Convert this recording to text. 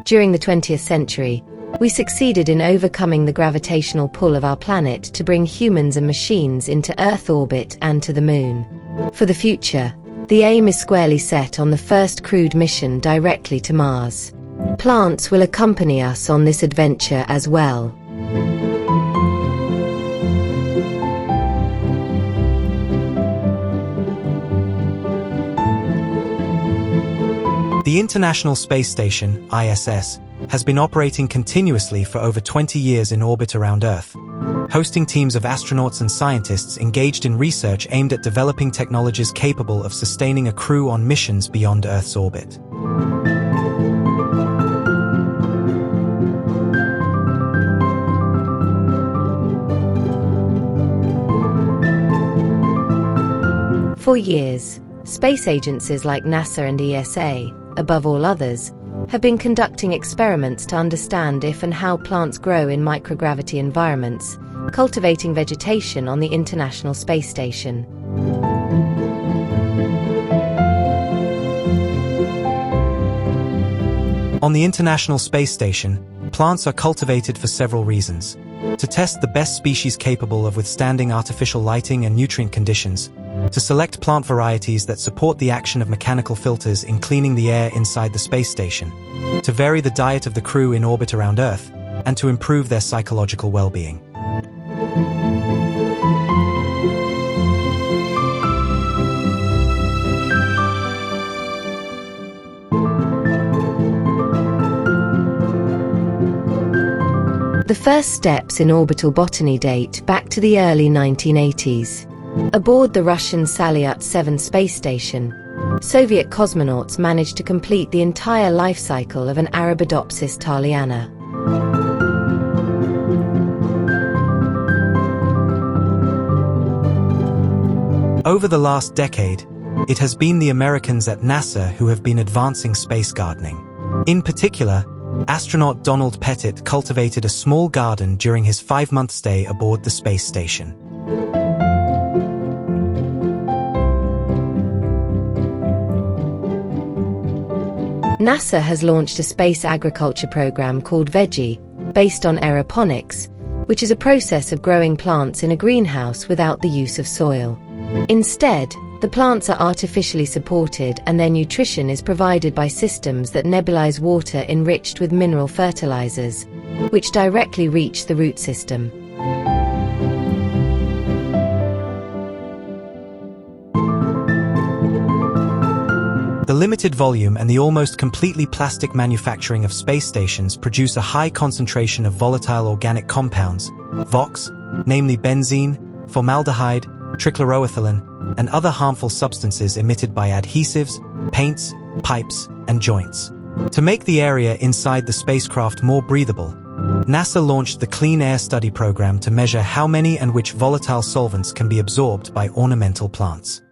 During the 20th century, we succeeded in overcoming the gravitational pull of our planet to bring humans and machines into Earth orbit and to the Moon. For the future, the aim is squarely set on the first crewed mission directly to Mars. Plants will accompany us on this adventure as well. The International Space Station, ISS, has been operating continuously for over 20 years in orbit around Earth, hosting teams of astronauts and scientists engaged in research aimed at developing technologies capable of sustaining a crew on missions beyond Earth's orbit. For years, space agencies like NASA and ESA, above all others, have been conducting experiments to understand if and how plants grow in microgravity environments, cultivating vegetation on the International Space Station. On the International Space Station, plants are cultivated for several reasons: to test the best species capable of withstanding artificial lighting and nutrient conditions, to select plant varieties that support the action of mechanical filters in cleaning the air inside the space station, to vary the diet of the crew in orbit around Earth, and to improve their psychological well-being. The first steps in orbital botany date back to the early 1980s. Aboard the Russian Salyut 7 space station, Soviet cosmonauts managed to complete the entire life cycle of an Arabidopsis thaliana. Over the last decade, it has been the Americans at NASA who have been advancing space gardening. In particular, astronaut Donald Pettit cultivated a small garden during his 5-month stay aboard the space station. NASA has launched a space agriculture program called Veggie, based on aeroponics, which is a process of growing plants in a greenhouse without the use of soil. Instead, the plants are artificially supported and their nutrition is provided by systems that nebulize water enriched with mineral fertilizers, which directly reach the root system. The limited volume and the almost completely plastic manufacturing of space stations produce a high concentration of volatile organic compounds, VOCs, namely benzene, formaldehyde, trichloroethylene, and other harmful substances emitted by adhesives, paints, pipes, and joints. To make the area inside the spacecraft more breathable, NASA launched the Clean Air Study program to measure how many and which volatile solvents can be absorbed by ornamental plants.